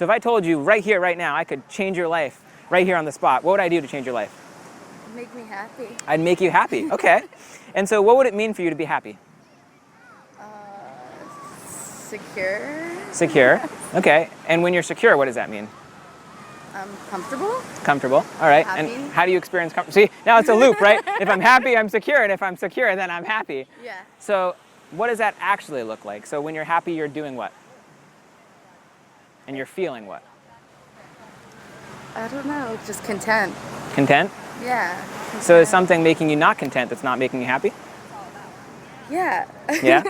So if I told you right here, right now, I could change your life right here on the spot, what would I do to change your life? Make me happy. I'd make you happy. Okay. And so what would it mean for you to be happy? Secure. Secure. Okay. And when you're secure, what does that mean? Comfortable. Comfortable. All right. Happy. And how do you experience comfort? See, now it's a loop, right? If I'm happy, I'm secure. And if I'm secure, then I'm happy. Yeah. So what does that actually look like? So when you're happy, you're doing what? And you're feeling what? I don't know. Just content. Content? Yeah. Content. So is something making you not content that's not making you happy? Yeah. Yeah?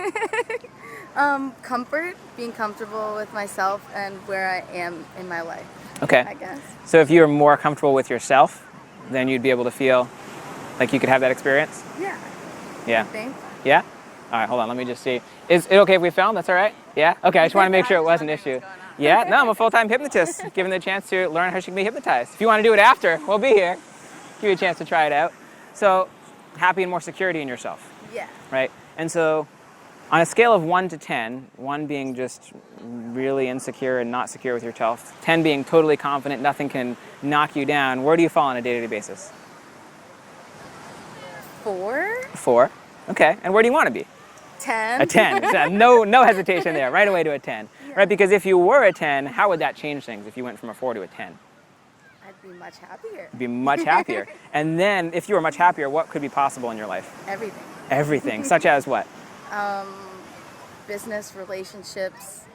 Comfort, being comfortable with myself and where I am in my life. Okay. I guess. So if you were more comfortable with yourself, then you'd be able to feel like you could have that experience? Yeah. Yeah. I think. Yeah? All right, hold on. Let me just see. Is it okay if we film? That's all right? Yeah? Okay, I just want to make sure it was an issue. Yeah? No, I'm a full-time hypnotist, given the chance to learn how she can be hypnotized. If you want to do it after, we'll be here. Give you a chance to try it out. So, happy and more security in yourself. Yeah. Right? And so, on a scale of 1 to 10, 1 being just really insecure and not secure with yourself, 10 being totally confident, nothing can knock you down, where do you fall on a day-to-day basis? 4. 4. Okay. And where do you want to be? 10. A 10. So no hesitation there. Right away to a 10. Yeah. Right? Because if you were a 10, how would that change things if you went from a 4 to a 10? I'd be much happier. You'd be much happier. And then, if you were much happier, what could be possible in your life? Everything. Everything. Such as what? Business, relationships,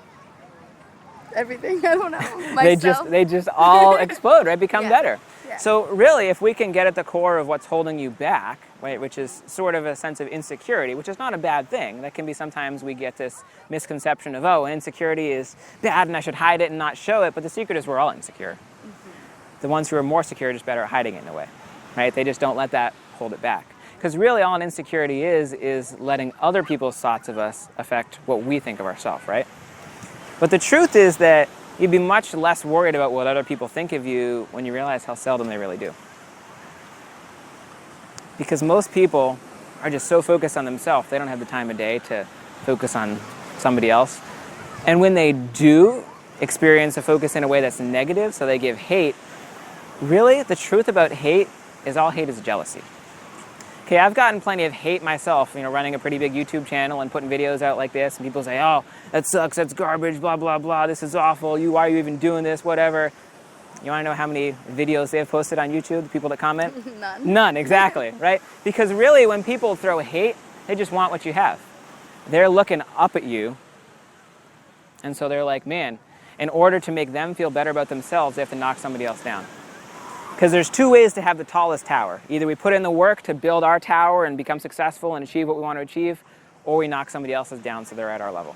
everything. I don't know. They just all explode, right? Become Yeah. better. Yeah. So really, if we can get at the core of what's holding you back, right, which is sort of a sense of insecurity, which is not a bad thing. That can be sometimes we get this misconception of, oh, insecurity is bad and I should hide it and not show it. But the secret is we're all insecure. Mm-hmm. The ones who are more secure are just better at hiding it in a way, right? They just don't let that hold it back. Because really all an insecurity is letting other people's thoughts of us affect what we think of ourselves, right? But the truth is that you'd be much less worried about what other people think of you when you realize how seldom they really do. Because most people are just so focused on themselves, they don't have the time of day to focus on somebody else. And when they do experience a focus in a way that's negative, so they give hate, really the truth about hate is all hate is jealousy. Okay, I've gotten plenty of hate myself, running a pretty big YouTube channel and putting videos out like this, and people say, oh, that sucks, that's garbage, blah, blah, blah, this is awful, why are you even doing this, whatever. You want to know how many videos they have posted on YouTube, the people that comment? None. None, exactly, right? Because really, when people throw hate, they just want what you have. They're looking up at you, and so they're like, man, in order to make them feel better about themselves, they have to knock somebody else down. Because there's 2 ways to have the tallest tower. Either we put in the work to build our tower and become successful and achieve what we want to achieve, or we knock somebody else's down so they're at our level.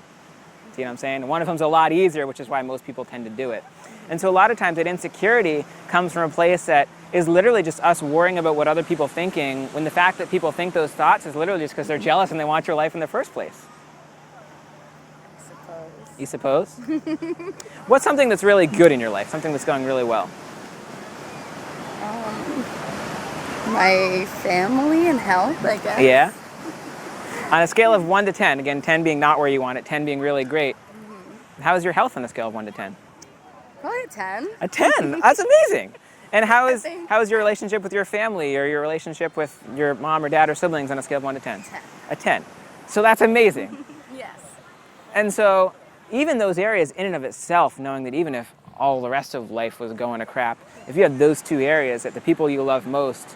See what I'm saying? And one of them's a lot easier, which is why most people tend to do it. And so a lot of times that insecurity comes from a place that is literally just us worrying about what other people are thinking, when the fact that people think those thoughts is literally just because they're jealous and they want your life in the first place. You suppose? What's something that's really good in your life? Something that's going really well? My family and health, I guess. Yeah? On a scale of 1 to 10, again, 10 being not where you want it, 10 being really great, how's your health on a scale of 1 to 10? Probably a 10. A 10? That's amazing. And how is your relationship with your family or your relationship with your mom or dad or siblings on a scale of 1 to 10? 10. A 10. So that's amazing. Yes. And so even those areas in and of itself, knowing that even if all the rest of life was going to crap, if you had those 2 areas, that the people you love most,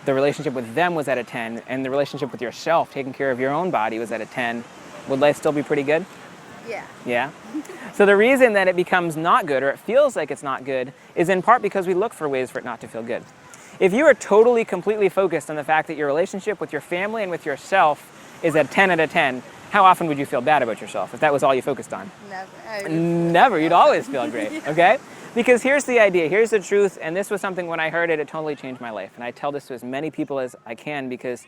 the relationship with them was at a 10, and the relationship with yourself, taking care of your own body, was at a 10, would life still be pretty good? Yeah. Yeah? So the reason that it becomes not good, or it feels like it's not good, is in part because we look for ways for it not to feel good. If you are totally, completely focused on the fact that your relationship with your family and with yourself is at 10 out of 10, how often would you feel bad about yourself if that was all you focused on? Never. Never. You'd always feel great, okay? Because here's the idea, here's the truth, and this was something when I heard it, it totally changed my life. And I tell this to as many people as I can, because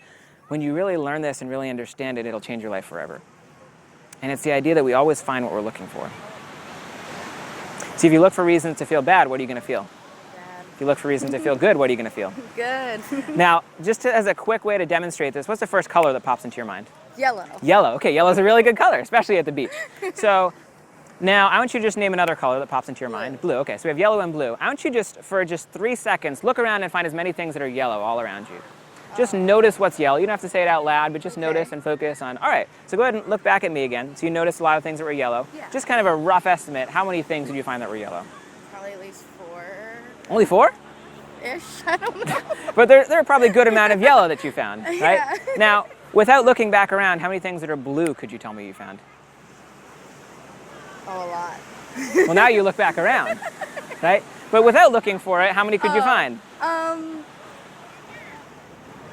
when you really learn this and really understand it, it'll change your life forever. And it's the idea that we always find what we're looking for. See, if you look for reasons to feel bad, what are you going to feel? Bad. If you look for reasons to feel good, what are you going to feel? Good. Now, as a quick way to demonstrate this, what's the first color that pops into your mind? Yellow. Yellow. Okay, yellow's a really good color, especially at the beach. So Now, I want you to just name another color that pops into your mind. Blue. Okay, so we have yellow and blue. I want you just, for just 3 seconds, look around and find as many things that are yellow all around you. Just notice what's yellow. You don't have to say it out loud, but just notice and focus on, all right, so go ahead and look back at me again. So you noticed a lot of things that were yellow. Yeah. Just kind of a rough estimate. How many things did you find that were yellow? Probably at least 4. Only 4? Ish, I don't know. But there are probably a good amount of yellow that you found, right? Yeah. Now, without looking back around, how many things that are blue could you tell me you found? Oh, a lot. Well, now you look back around, right? But without looking for it, how many could you find?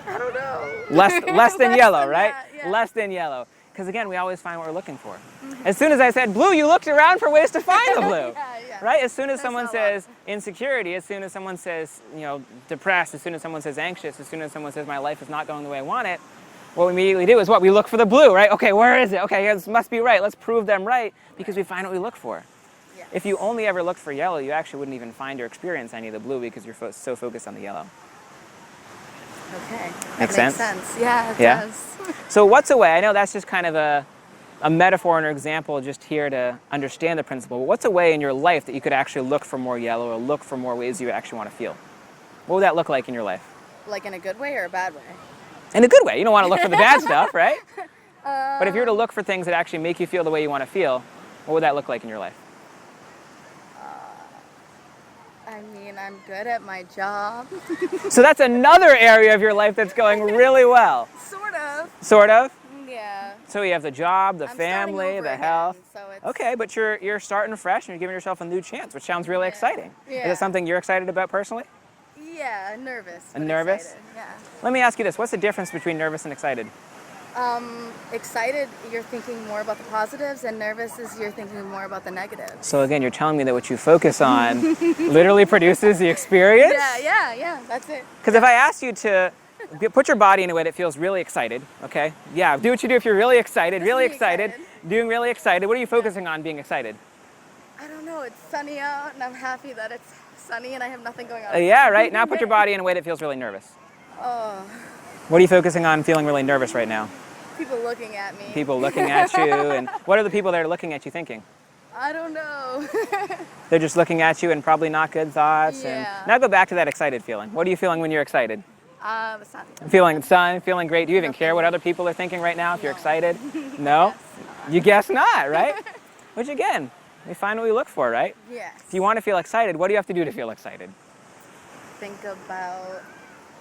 I don't know. Less than yellow, than right? that, yeah. Less than yellow. Because again, we always find what we're looking for. As soon as I said blue, you looked around for ways to find the blue, Yeah. right? As soon as That's someone a lot. says insecurity, as soon as someone says, depressed, as soon as someone says anxious, as soon as someone says my life is not going the way I want it, what we immediately do is what? We look for the blue, right? Okay, where is it? Okay, this must be right. Let's prove them right because we find what we look for. Yes. If you only ever looked for yellow, you actually wouldn't even find or experience any of the blue because you're so focused on the yellow. Okay. That Makes sense? Yeah, it Yeah? does. So what's a way? I know that's just kind of a metaphor and an example just here to understand the principle, but what's a way in your life that you could actually look for more yellow or look for more ways you actually want to feel? What would that look like in your life? Like in a good way or a bad way? In a good way. You don't want to look for the bad stuff, right? But if you were to look for things that actually make you feel the way you want to feel, what would that look like in your life? I mean, I'm good at my job. So that's another area of your life that's going really well. Sort of. Sort of. Yeah. So you have the job, the I'm starting family, over the again, health. so it's- Okay, but you're starting fresh and you're giving yourself a new chance, which sounds really exciting. Is Yeah. it something you're excited about personally? Yeah, nervous. but Nervous? excited, Yeah. Let me ask you this. What's the difference between nervous and excited? Excited, you're thinking more about the positives, and nervous is you're thinking more about the negatives. So again, you're telling me that what you focus on literally produces the experience? Yeah, that's it. Because if I asked you to put your body in a way that feels really excited, okay? Yeah, do what you do if you're really excited, really Be excited, excited. doing really excited. What are you focusing on being excited? I don't know, it's sunny out, and I'm happy that it's sunny and I have nothing going on. Yeah, right? Now put your body in a way that feels really nervous. Oh, What are you focusing on feeling really nervous right now? people looking at me. People looking at you, and what are the people that are looking at you thinking? I don't know. They're just looking at you and probably not good thoughts. Yeah. And now go back to that excited feeling. What are you feeling when you're excited? The sun. Feeling sun, feeling great. Do you even care what other people are thinking right now if you're excited? No? You guess not, right? Which again, we find what we look for, right? Yes. If you want to feel excited, what do you have to do to feel excited? Think about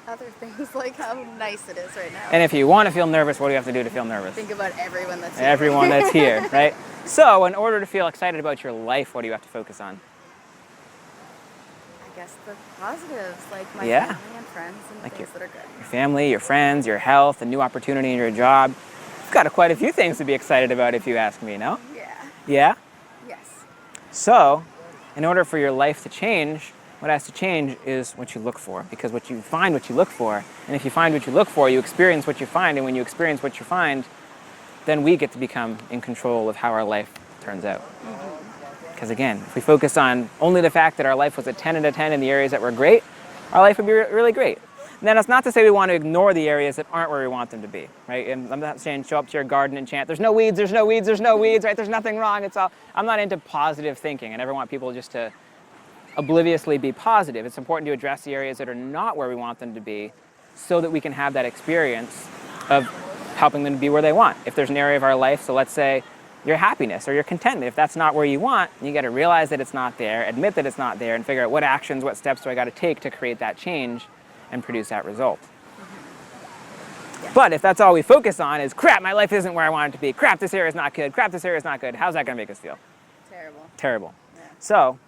other things like how nice it is right now. And if you want to feel nervous, what do you have to do to feel nervous? Think about everyone that's here. Everyone that's here, right? So in order to feel excited about your life, what do you have to focus on? I guess the positives, like my Yeah. family and friends and Like things that are good. Your family, your friends, your health, a new opportunity in your job. You've got quite a few things to be excited about if you ask me, no? Yeah. Yeah? Yes. So, in order for your life to change, what has to change is what you look for, because what you find what you look for, and if you find what you look for, you experience what you find, and when you experience what you find, then we get to become in control of how our life turns out. Because again, if we focus on only the fact that our life was a 10 out of 10 in the areas that were great, our life would be really great. And then that's not to say we want to ignore the areas that aren't where we want them to be, right? And I'm not saying show up to your garden and chant, there's no weeds, there's no weeds, there's no weeds, right? There's nothing wrong, it's all, I'm not into positive thinking. I never want people just to obliviously be positive. It's important to address the areas that are not where we want them to be so that we can have that experience of helping them to be where they want. If there's an area of our life, so let's say your happiness or your contentment, if that's not where you want, you got to realize that it's not there, admit that it's not there, and figure out what actions, what steps do I got to take to create that change and produce that result. Yeah. But if that's all we focus on is, crap, my life isn't where I want it to be, crap, this area is not good, crap, this area is not good, how's that going to make us feel? Terrible. Terrible. Yeah. So,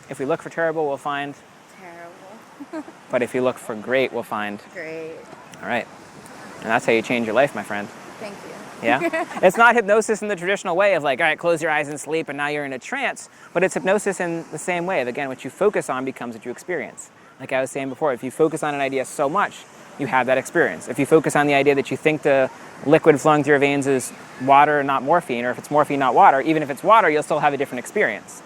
if we look for terrible, we'll find, Terrible. but if you look for great, we'll find. Great. All right. And that's how you change your life, my friend. Thank you. Yeah? It's not hypnosis in the traditional way of like, all right, close your eyes and sleep and now you're in a trance, but it's hypnosis in the same way. Again, what you focus on becomes what you experience. Like I was saying before, if you focus on an idea so much, you have that experience. If you focus on the idea that you think the liquid flowing through your veins is water and not morphine, or if it's morphine, not water, even if it's water, you'll still have a different experience.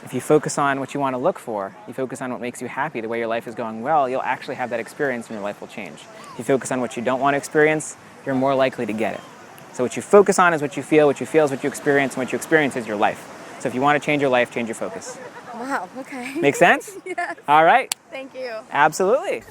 If you focus on what you want to look for, you focus on what makes you happy, the way your life is going well, you'll actually have that experience and your life will change. If you focus on what you don't want to experience, you're more likely to get it. So what you focus on is what you feel is what you experience, and what you experience is your life. So if you want to change your life, change your focus. Wow, okay. Make sense? Yes. All right. Thank you. Absolutely.